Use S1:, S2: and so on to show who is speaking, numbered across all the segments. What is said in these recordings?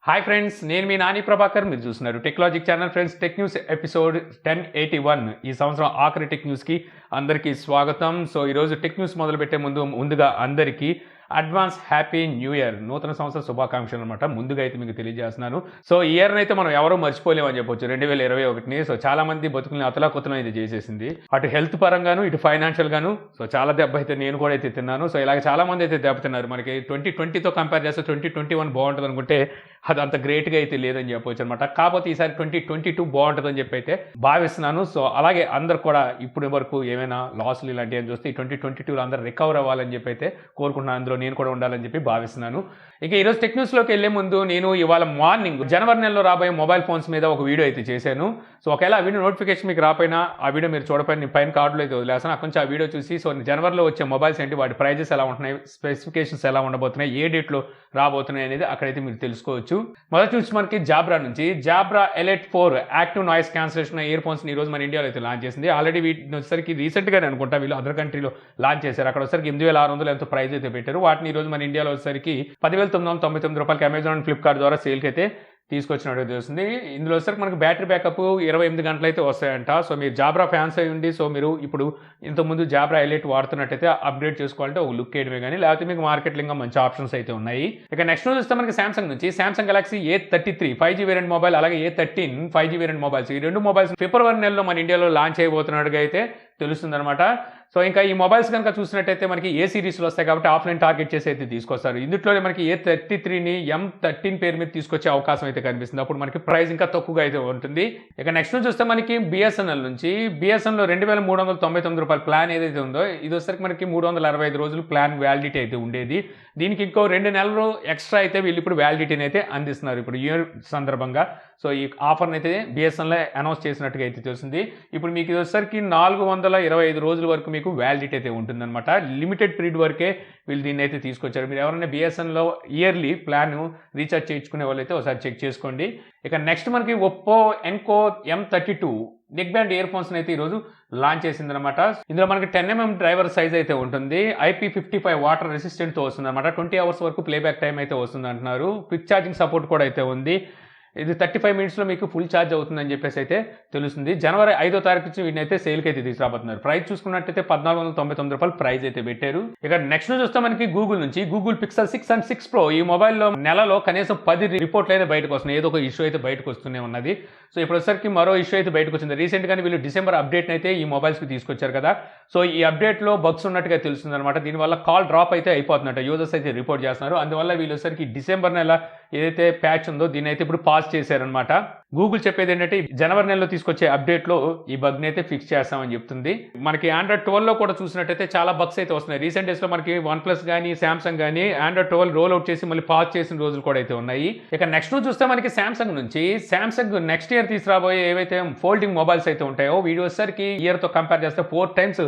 S1: Hi friends, నేను మీ నాని ప్రభాకర్. మీరు చూస్తున్నారు technology channel. Friends, tech news episode 1081 ఈ సంవత్సరం ఆఖరి టెక్ న్యూస్కి అందరికీ స్వాగతం. సో ఈరోజు టెక్ న్యూస్ మొదలుపెట్టే ముందుగా అందరికీ అడ్వాన్స్ హ్యాపీ న్యూ ఇయర్, నూతన సంవత్సర శుభాకాంక్షలు అనమాట. ముందుగా అయితే మీకు తెలియజేస్తున్నాను. సో ఈ ఇయర్ని అయితే మనం ఎవరూ మర్చిపోలేమని చెప్పొచ్చు 2021ని. సో చాలా మంది బతుకుల్ని అతలాకుతలం అయితే చేసేసింది, అటు హెల్త్ పరంగాను ఇటు ఫైనాన్షియల్ గాను. సో చాలా దెబ్బ అయితే నేను కూడా అయితే తిన్నాను. సో ఇలాగ చాలా మంది అయితే దెబ్బతిన్నారు. మనకి 2020తో కంపేర్ చేస్తే 2021 బాగుంటుంది అనుకుంటే అది అంత గ్రేట్గా అయితే లేదని చెప్పవచ్చు అనమాట. కాకపోతే ఈసారి 2022 బాగుంటుందని చెప్పి అయితే భావిస్తున్నాను. సో అలాగే అందరు కూడా ఇప్పటి వరకు ఏమైనా లాసులు ఇలాంటివి అని చూస్తే ఈ 2022లో అందరూ రికవర్ అవ్వాలని చెప్పి అయితే కోరుకుంటున్నాను. అందులో నేను కూడా ఉండాలని చెప్పి భావిస్తున్నాను. ఇక ఈరోజు టెక్ న్యూస్లోకి వెళ్లే ముందు నేను ఇవాళ మార్నింగ్ జనవరి నెలలో రాబోయే మొబైల్ ఫోన్స్ మీద ఒక వీడియో అయితే చేశాను. సో ఒకవేళ ఆ వీడియో నోటిఫికేషన్ మీకు రాపోయినా, ఆ వీడియో మీరు చూడపోయినా నేను పైన కార్డులో అయితే వదిలేస్తాను. అక్కడి నుంచి ఆ వీడియో చూసి సో జనవరిలో వచ్చే మొబైల్స్ ఏంటి, వాటి ప్రైజెస్ ఎలా ఉంటున్నాయి, స్పెసిఫికేషన్స్ ఎలా ఉండబోతున్నాయి, ఏ డేట్లో రాబోతున్నాయి అనేది అక్కడైతే మీరు తెలుసుకోవచ్చు. మొదటి చూసి మనకి జాబ్రా నుంచి Jabra Elite 4 active noise cancellation ear ఫోన్స్ని ఈరోజు మన ఇండియాలో అయితే లాంచ్ చేసింది. ఆల్రెడీ వీటిని వచ్చేసరికి రీసెంట్గానే అనుకుంటా వీళ్ళు అదర్ కంట్రీలో లాంచ్ చేశారు. అక్కడ వచ్చేసరికి 8600 ఎంతో ప్రైస్ అయితే పెట్టారు. వాటిని ఈరోజు మన ఇండియాలో వచ్చేసరికి 10,999 రూపాయలకి అమెజాన్ అండ్ ఫ్లిప్కార్ట్ ద్వారా సేల్కి అయితే తీసుకొచ్చినట్టు తెలుస్తుంది. ఇందులో వచ్చేసరికి మనకి బ్యాటరీ బ్యాకప్ 28 గంటలు అయితే వస్తాయంట. సో మీరు జాబ్రా ఫ్యాన్స్ అయి ఉండి సో మీరు ఇప్పుడు ఇంతకుముందు జాబ్రా ఎలైట్ వాడుతున్నట్టయితే అప్గ్రేడ్ చేసుకోవాలంటే ఒక లుక్ వేయడమే కానీ, లేకపోతే మీకు మార్కెట్లో ఇంకా మంచి ఆప్షన్స్ అయితే ఉన్నాయి. ఇక నెక్స్ట్ చూస్తే మనకి సామ్సంగ్ నుంచి Samsung Galaxy A33 5G variant mobile, అలాగే A13 5G వేరియంట్ మొబైల్స్, ఈ రెండు మొబైల్స్ ఫిబ్రవరి నెలలో మన ఇండియాలో లాంచ్ అయిపోతున్నట్టుగా అయితే తెలుస్తుంది అనమాట. సో ఇంకా ఈ మొబైల్స్ కనుక చూసినట్టయితే మనకి ఏ సిరీస్లో వస్తాయి కాబట్టి ఆఫ్లైన్ టార్గెట్ చేసి అయితే తీసుకొస్తారు. ఇందులోనే మనకి A33ని M13 పేరు మీద తీసుకొచ్చే అవకాశం అయితే కనిపిస్తుంది. అప్పుడు మనకి ప్రైస్ ఇంకా తక్కువగా అయితే ఉంటుంది. ఇక నెక్స్ట్ చూస్తే మనకి బిఎస్ఎన్ఎల్ నుంచి బిఎస్ఎన్ఎల్లో 2,399 రూపాయల ప్లాన్ ఏదైతే ఉందో ఇది వచ్చేసరికి మనకి 365 రోజులు ప్లాన్ వ్యాలిడిటీ అయితే ఉండేది. దీనికి ఇంకో 2 నెలలు ఎక్స్ట్రా అయితే వీళ్ళు ఇప్పుడు వ్యాలిడిటీని అయితే అందిస్తున్నారు ఇప్పుడు ఇయర్ సందర్భంగా. సో ఈ ఆఫర్ని అయితే బిఎస్ఎన్ఎల్ అనౌన్స్ చేసినట్టుగా అయితే తెలిసింది. ఇప్పుడు మీకు ఇది వచ్చేసరికి 425 రోజుల వరకు మీకు వ్యాలిడిటీ అయితే ఉంటుందన్నమాట. లిమిటెడ్ పీరియడ్ వరకే వీళ్ళు దీన్ని అయితే తీసుకొచ్చారు. మీరు ఎవరైనా బిఎస్ఎన్ఎల్లో ఇయర్లీ ప్లాన్ రీఛార్జ్ చేయించుకునే వాళ్ళు అయితే ఒకసారి చెక్ చేసుకోండి. ఇక నెక్స్ట్ మనకి Oppo Enco M32 neck band ear phones అయితే ఈరోజు లాంచ్ చేసింది అనమాట. ఇందులో మనకి 10mm డ్రైవర్ సైజ్ అయితే ఉంటుంది. IP55 వాటర్ రెసిస్టెంట్తో వస్తుంది అనమాట. 20 అవర్స్ వరకు ప్లేబ్యాక్ టైం అయితే వస్తుంది అంటున్నారు. క్విక్ ఛార్జింగ్ సపోర్ట్ కూడా అయితే ఉంది. ఇది 35 మినిట్స్లో మీకు ఫుల్ ఛార్జ్ అవుతుందని చెప్పేసి అయితే తెలుస్తుంది. జనవరి 5వ తారీఖు నుంచి వీటిని అయితే సేల్కి అయితే తీసుకురాబోతున్నారు. ప్రైస్ చూసుకున్నట్టయితే 1,499 రూపాయలు ప్రైస్ అయితే పెట్టారు. ఇక నెక్స్ట్ చూస్తే మనకి గూగుల్ నుంచి గూగుల్ పిక్సెల్ 6 అండ్ 6 Pro ఈ మొబైల్లో నెలలో కనీసం 10 రిపోర్ట్లు అయితే బయటకు వస్తున్నాయి. ఏదో ఒక ఇష్యూ అయితే బయటకు వస్తూనే ఉన్నది. సో ఇప్పుడు వచ్చేసరికి మరో ఇష్యూ అయితే బయటకు వచ్చింది. రీసెంట్గానే వీళ్ళు డిసెంబర్ అప్డేట్ని అయితే ఈ మొబైల్స్కి తీసుకొచ్చారు కదా. సో ఈ అప్డేట్లో బగ్స్ ఉన్నట్టుగా తెలుస్తుంది అనమాట. దీనివల్ల కాల్ డ్రాప్ అయితే అయిపోతున్నట్టు యూజర్స్ అయితే రిపోర్ట్ చేస్తున్నారు. అందువల్ల వీళ్ళు వచ్చేసరికి డిసెంబర్ నెల ఏదైతే ప్యాచ్ ఉందో దీన్ని అయితే ఇప్పుడు పాస్ చేశారనమాట. గూగుల్ చెప్పేది ఏంటంటే జనవరి నెలలో తీసుకొచ్చే అప్డేట్లో ఈ బగ్ని అయితే ఫిక్స్ చేస్తామని చెప్తుంది. మనకి ఆండ్రాయిడ్ 12లో కూడా చూసినట్టయితే చాలా బగ్స్ అయితే వస్తున్నాయి. రీసెంట్ డేస్లో మనకి OnePlus కానీ శాంసంగ్ కానీ ఆండ్రాయిడ్ 12 రోల్ అవుట్ చేసి మళ్ళీ పాస్ చేసిన రోజులు కూడా అయితే ఉన్నాయి. ఇక నెక్స్ట్ చూస్తే మనకి శాంసంగ్ నుంచి శాంసంగ్ నెక్స్ట్ ఇయర్ తీసుకురాబోయే ఏవైతే ఫోల్డింగ్ మొబైల్స్ అయితే ఉంటాయో వీడియో వచ్చేసరికి ఇయర్తో కంపేర్ చేస్తే 4 times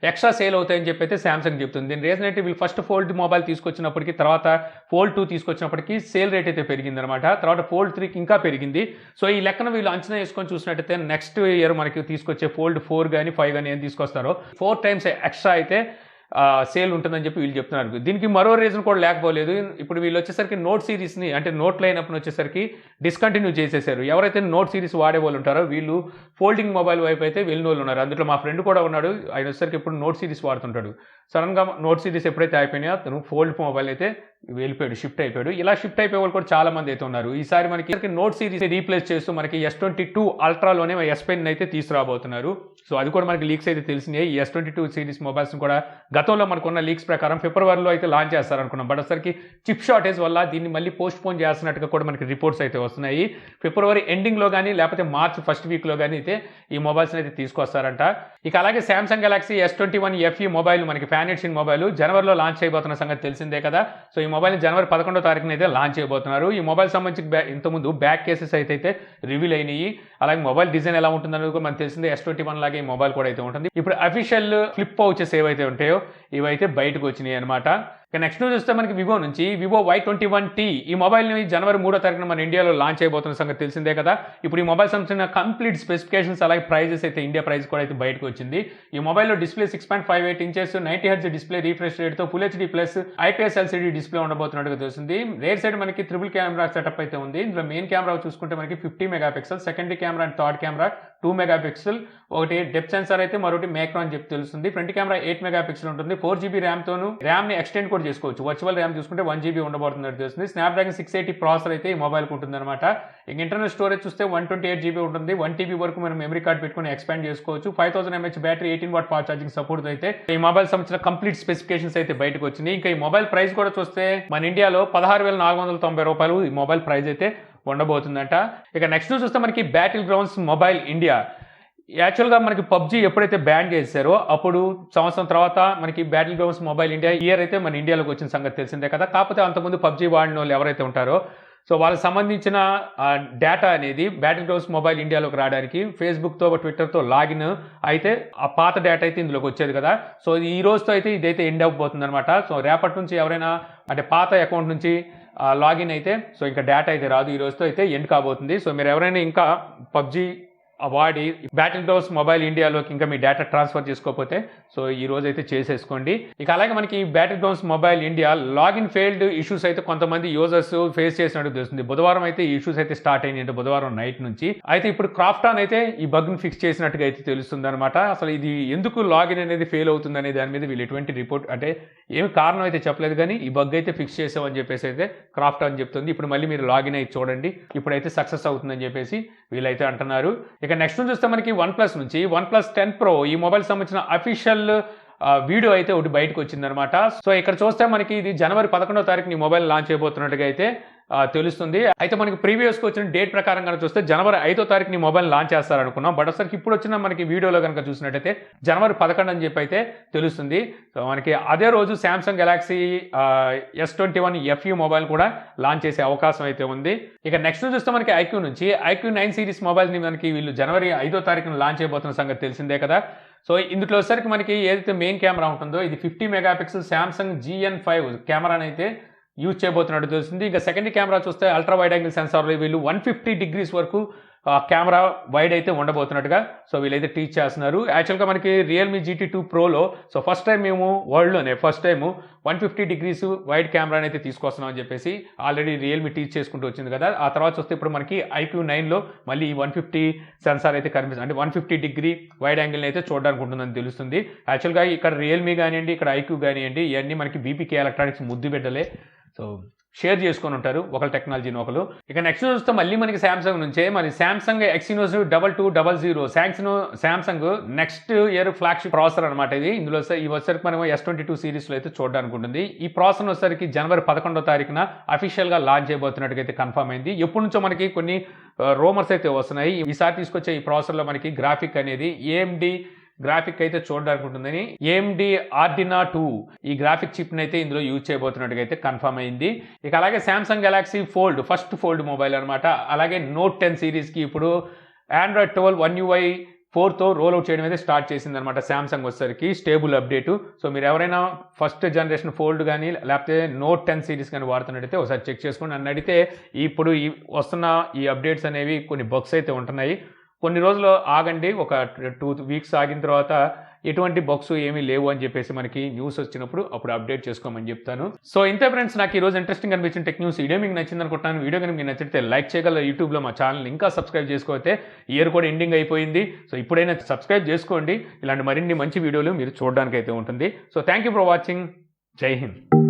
S1: ఎక్స్ట్రా సేల్ అవుతాయని చెప్పి అయితే శాంసంగ్ చెప్తుంది. దీని రీజన్ ఏంటి, వీళ్ళు ఫస్ట్ ఫోల్డ్ మొబైల్ తీసుకొచ్చినప్పటికీ తర్వాత ఫోల్డ్ 2 తీసుకొచ్చినప్పటికీ సేల్ రేట్ అయితే పెరిగింది అనమాట. తర్వాత ఫోల్డ్ 3కి ఇంకా పెరిగింది. సో ఈ లెక్కన వీళ్ళు అంచనా వేసుకొని చూసినట్టయితే నెక్స్ట్ ఇయర్ మనకి తీసుకొచ్చే ఫోల్డ్ 4 కానీ 5 కానీ ఏం తీసుకొస్తారో 4 times ఎక్స్ట్రా అయితే సేల్ ఉంటుందని చెప్పి వీళ్ళు చెప్తున్నారు. దీనికి మరో రీజన్ కూడా లేకపోలేదు. ఇప్పుడు వీళ్ళు వచ్చేసరికి నోట్ సిరీస్ని అంటే నోట్ లైనప్ని వచ్చేసరికి డిస్కంటిన్యూ చేసేసారు. ఎవరైతే నోట్ సిరీస్ వాడే వాళ్ళు ఉంటారో వీళ్ళు ఫోల్డింగ్ మొబైల్ వైపు అయితే వెళ్ళిన వాళ్ళు ఉన్నారు. అందులో మా ఫ్రెండ్ కూడా ఉన్నాడు. ఆయన వచ్చేసరికి ఇప్పుడు నోట్ సిరీస్ వాడుతుంటాడు. సడన్గా నోట్ సిరీస్ ఎప్పుడైతే అయిపోయినాయో అతను ఫోల్డ్ మొబైల్ అయితే వెళ్ళిపోయాడు, షిఫ్ట్ అయిపోయాడు. ఇలా షిఫ్ట్ అయిపోయే వాళ్ళు కూడా చాలా మంది అయితే ఉన్నారు. ఈసారి మనకి నోట్ సిరీస్ రీప్లేస్ చేస్తూ మనకి S22 అల్ట్రాలోనే S Pen అయితే తీసుకురాబోతున్నారు. సో అది కూడా మనకి లీక్స్ అయితే తెలిసినాయి. ఈ S22 సిరీస్ మొబైల్స్ కూడా గతంలో మనకున్న లీక్స్ ప్రకారం ఫిబ్రవరిలో అయితే లాంచ్ చేస్తారనుకున్నాం. బట్ ఒకసారికి చిప్ షార్టేజ్ వల్ల దీన్ని మళ్ళీ పోస్ట్ పోన్ చేస్తున్నట్టుగా కూడా మనకి రిపోర్ట్స్ అయితే వస్తున్నాయి. ఫిబ్రవరి ఎండింగ్లో కానీ లేకపోతే మార్చ్ ఫస్ట్ వీక్లో కానీ అయితే ఈ మొబైల్స్ అయితే తీసుకొస్తారంట. ఇక అలాగే Samsung Galaxy S21 FE mobile మనకి ఫ్యాన్ మొబైల్ జనవరిలో లాంచ్ చేయబోతున్న సంగతి తెలిసిందే కదా. సో ఈ మొబైల్ జనవరి 11వ తారీఖున అయితే లాంచ్ చేయబోతున్నారు. ఈ మొబైల్ సంబంధించి ఇంతకుముందు బ్యాక్ కేసెస్ అయితే రివీల్ అయినాయి. అలాగే మొబైల్ డిజైన్ ఎలా ఉంటుందనేది కూడా మనకు తెలిసిందే. S21 లాగే ఈ మొబైల్ కూడా అయితే ఉంటుంది. ఇప్పుడు అఫీషియల్ ఫ్లిప్ పౌచెస్ ఏవైతే ఉంటాయో ఇవైతే బయటకు వచ్చినాయి అనమాట. ఇక నెక్స్ట్ న్యూస్ చూస్తే మనకి వివో నుంచి వివో Y21T ఈ మొబైల్ని జనవరి 3వ తారీఖున మన ఇండియాలో లాంచ్ అయిపోతున్న సంగతి తెలిసిందే కదా. ఇప్పుడు ఈ మొబైల్ సంబంధించిన కంప్లీట్ స్పెసిఫికేషన్స్ అలాగే ప్రైజెస్ అయితే ఇండియా ప్రైస్ కూడా అయితే బయటకు వచ్చింది. ఈ మొబైల్లో display 6.58 inches 90 hertz display refresh రేట్తో full HD plus IPS LCD display ఉండబోతున్నట్టుగా తెలిసింది. రేర్ సైడ్ మనకి ట్రిపుల్ కెమెరా సెటప్ అయితే ఉంది. ఇందులో మెయిన్ కెమెరా చూసుకుంటే మనకి 50 megapixel, secondary camera and third camera 2 megapixel, ఒకటి డెప్త్ సెన్సార్ అయితే మరొకటి మైక్రో అని చెప్పి తెలుస్తుంది. ఫ్రంట్ కెమెరా 8 మెగాపిక్సెల్ ఉంటుంది. 4GB ర్యామ్ తోను ర్యామ్ ని ఎక్స్టెండ్ కూడా చేసుకోవచ్చు. వర్చువల్ ర్యామ్ చూసుకుంటే 1GB ఉండబోతున్నట్టు తెలుస్తుంది. స్నాప్డ్రాగన్ 680 ప్రాసెసర్ అయితే ఈ మొబైల్కి ఉంటుంది అనమాట. ఇంక ఇంటర్నల్ స్టోరేజ్ చూస్తే 128GB ఉంటుంది. 1TB వరకు మనం మెమరీ కార్డ్ పెట్టుకుని ఎక్స్పాండ్ చేసుకోవచ్చు. 5000 mAh battery, 18W fast charging support అయితే ఈ మొబైల్ సంబంధించిన కంప్లీట్ స్పెసిఫికేషన్స్ అయితే బయటకు వచ్చినాయి. ఇంకా ఈ మొబైల్ ప్రైస్ కూడా చూస్తే మన ఇండియాలో 16,490 రూపాయలు ఈ మొబైల్ ప్రైస్ అయితే ఉండబోతుందంట. ఇక నెక్స్ట్ చూస్తే మనకి బ్యాటిల్ గ్రౌండ్స్ మొబైల్ ఇండియా. యాక్చువల్గా మనకి పబ్జీ ఎప్పుడైతే బ్యాన్ చేశారో అప్పుడు సంవత్సరం తర్వాత మనకి battle grounds mobile India year అయితే మన ఇండియాలోకి వచ్చిన సంగతి తెలిసిందే కదా. కాకపోతే అంతకుముందు పబ్జీ వాడిన వాళ్ళు ఎవరైతే ఉంటారో సో వాళ్ళకి సంబంధించిన డేటా అనేది బ్యాటిల్ గ్రౌండ్స్ మొబైల్ ఇండియాలోకి రావడానికి ఫేస్బుక్తో ట్విట్టర్తో లాగిన్ అయితే ఆ పాత డేటా అయితే ఇందులోకి వచ్చేది కదా. సో ఈ రోజుతో అయితే ఇదైతే ఎండ్ అయిపోతుంది అనమాట. సో రేపటి నుంచి ఎవరైనా అంటే పాత అకౌంట్ నుంచి లాగిన్ అయితే సో ఇంకా డేటా అయితే రాదు. ఈ రోజుతో అయితే ఎండ్ కాబోతుంది. సో మీరు ఎవరైనా ఇంకా పబ్జీ వాడి బ్యాటిల్ గ్రౌండ్స్ మొబైల్ ఇండియాలోకి ఇంకా మీ డేటా ట్రాన్స్ఫర్ చేసుకోకపోతే సో ఈ రోజు అయితే చేసేసుకోండి. ఇక అలాగే మనకి battle grounds mobile India login failed issues అయితే కొంతమంది యూజర్స్ ఫేస్ చేసినట్టు తెలుస్తుంది. బుధవారం అయితే ఈ ఇష్యూస్ అయితే స్టార్ట్ అయింది, అంటే బుధవారం నైట్ నుంచి. అయితే ఇప్పుడు క్రాఫ్టాన్ అయితే ఈ బగ్ ని ఫిక్స్ చేసినట్టుగా అయితే తెలుస్తుంది అనమాట. అసలు ఇది ఎందుకు లాగిన్ అనేది ఫెయిల్ అవుతుంది అనే దాని మీద వీళ్ళు ఎటువంటి రిపోర్ట్ అంటే ఏమి కారణం అయితే చెప్పలేదు, కానీ ఈ బగ్ అయితే ఫిక్స్ చేసామని చెప్పేసి అయితే క్రాఫ్టాన్ చెప్తుంది. ఇప్పుడు మళ్ళీ మీరు లాగిన్ అయితే చూడండి, ఇప్పుడైతే సక్సెస్ అవుతుందని చెప్పేసి వీళ్ళైతే అంటున్నారు. ఇక నెక్స్ట్ చూస్తే మనకి OnePlus నుంచి OnePlus 10 Pro ఈ మొబైల్ సంబంధించిన అఫీషియల్ వీడియో అయితే ఒకటి బయటకు వచ్చిందనమాట. సో ఇక్కడ చూస్తే మనకి ఇది జనవరి 11వ తారీఖున ఈ మొబైల్ లాంచ్ అయిపోతున్నట్టుగా అయితే తెలుస్తుంది. అయితే మనకి ప్రీవియస్గా వచ్చిన డేట్ ప్రకారం కనుక చూస్తే జనవరి 5వ తారీఖున ఈ మొబైల్ లాంచ్ చేస్తారనుకున్నాం. బట్ అసలు ఇప్పుడు వచ్చిన మనకి వీడియోలో కనుక చూసినట్టయితే జనవరి 11 అని చెప్పి అయితే తెలుస్తుంది. సో మనకి అదే రోజు Samsung Galaxy S21 FE mobile కూడా లాంచ్ చేసే అవకాశం అయితే ఉంది. ఇక నెక్స్ట్ చూస్తే మనకి ఐక్యూ నుంచి ఐక్యూ 9 సిరీస్ మొబైల్ని మనకి వీళ్ళు జనవరి 5వ తారీఖున లాంచ్ అయిపోతున్న సంగతి తెలిసిందే కదా. సో ఇందులో వచ్చేసరికి మనకి ఏదైతే మెయిన్ కెమెరా ఉంటుందో ఇది 50 మెగాపిక్సెల్ శాంసంగ్ GN5 కెమెరాని అయితే యూజ్ చేయబోతున్నట్టు తెలుస్తుంది. ఇంకా సెకండరీ కెమెరా చూస్తే అల్ట్రా వైడ్ యాంగిల్ సెన్సార్లో వీళ్ళు 150 degrees వరకు కెమెరా వైడ్ అయితే ఉండబోతున్నట్టుగా సో వీళ్ళైతే టీచ్ చేస్తున్నారు. యాక్చువల్గా మనకి రియల్మీ GT2 Proలో సో ఫస్ట్ టైం మేము వరల్డ్లోనే 150 degrees వైడ్ కెమెరాని అయితే తీసుకొస్తున్నాం అని చెప్పేసి ఆల్రెడీ రియల్మీ టీచ్ చేసుకుంటూ వచ్చింది కదా. ఆ తర్వాత చూస్తే ఇప్పుడు మనకి IQ 9లో మళ్ళీ ఈ 150 సెన్సార్ అయితే కనిపిస్తుంది, అంటే 150 degree వైడ్ యాంగిల్ని అయితే చూడడానికి ఉంటుందని తెలుస్తుంది. యాక్చువల్గా ఇక్కడ రియల్మీ కానివ్వండి, ఇక్కడ IQ కానివ్వండి, ఇవన్నీ మనకి BPK ఎలక్ట్రానిక్స్ ముద్దు బిడ్డలే. సో షేర్ చేసుకొని ఉంటారు ఒకళ్ళ టెక్నాలజీని ఒకరు. ఇక నెక్స్ట్ చూస్తే మళ్ళీ మనకి శాంసంగ్ నుంచే మరి Samsung Exynos 2200 Samsung next year flagship processor అనమాట ఇది. ఇందులో ఈ వచ్చరికి మనం S22 సిరీస్లో అయితే చూడడానికి ఉంటుంది. ఈ ప్రాసెసర్ వచ్చరికి జనవరి 11వ తారీఖున అఫీషియల్గా లాంచ్ చేయబోతున్నట్టుగా అయితే కన్ఫర్మ్ అయింది. ఎప్పటి నుంచో మనకి కొన్ని రూమర్స్ అయితే వస్తున్నాయి. ఈసారి తీసుకొచ్చే ఈ ప్రాసెసర్లో మనకి గ్రాఫిక్ అనేది AMD గ్రాఫిక్ అయితే చూడడానికి ఉంటుందని AMD Adreno 2 ఈ గ్రాఫిక్ చిప్ని అయితే ఇందులో యూజ్ చేయబోతున్నట్టుగా అయితే కన్ఫర్మ్ అయింది. ఇక అలాగే Samsung Galaxy first fold mobile అనమాట. అలాగే Note 10 సిరీస్కి ఇప్పుడు Android 12 One UI 4తో రోల్అవుట్ చేయడం అయితే స్టార్ట్ చేసింది అనమాట శాంసంగ్ వచ్చేసరికి స్టేబుల్ అప్డేటు. సో మీరు ఎవరైనా ఫస్ట్ జనరేషన్ ఫోల్డ్ కానీ లేకపోతే Note 10 సిరీస్ కానీ వాడుతున్నట్టయితే ఒకసారి చెక్ చేసుకోండి. నన్ను అడిగితే ఇప్పుడు వస్తున్న ఈ అప్డేట్స్ అనేవి కొన్ని బగ్స్ అయితే ఉంటున్నాయి. కొన్ని రోజులు ఆగండి, ఒక 2 weeks ఆగిన తర్వాత ఎటువంటి బగ్స్ ఏమీ లేవు అని చెప్పేసి మనకి న్యూస్ వచ్చినప్పుడు అప్పుడు అప్డేట్ చేసుకోమని చెప్తాను. సో ఇంతే ఫ్రెండ్స్, నాకు ఈరోజు ఇంట్రెస్టింగ్ అనిపించిన టెక్ న్యూస్ వీడియో మీకు నచ్చింది అనుకుంటున్నాను. వీడియో కనుక మీకు నచ్చితే లైక్ చేయగలరు. యూట్యూబ్లో మా ఛానల్ ఇంకా సబ్స్క్రైబ్ చేసుకోతే ఇయర్ కూడా ఎండింగ్ అయిపోయింది. సో ఇప్పుడైనా సబ్స్క్రైబ్ చేసుకోండి. ఇలాంటి మరిన్ని మంచి వీడియోలు మీరు చూడడానికి అయితే ఉంటుంది. So thank you for watching. జై హింద్.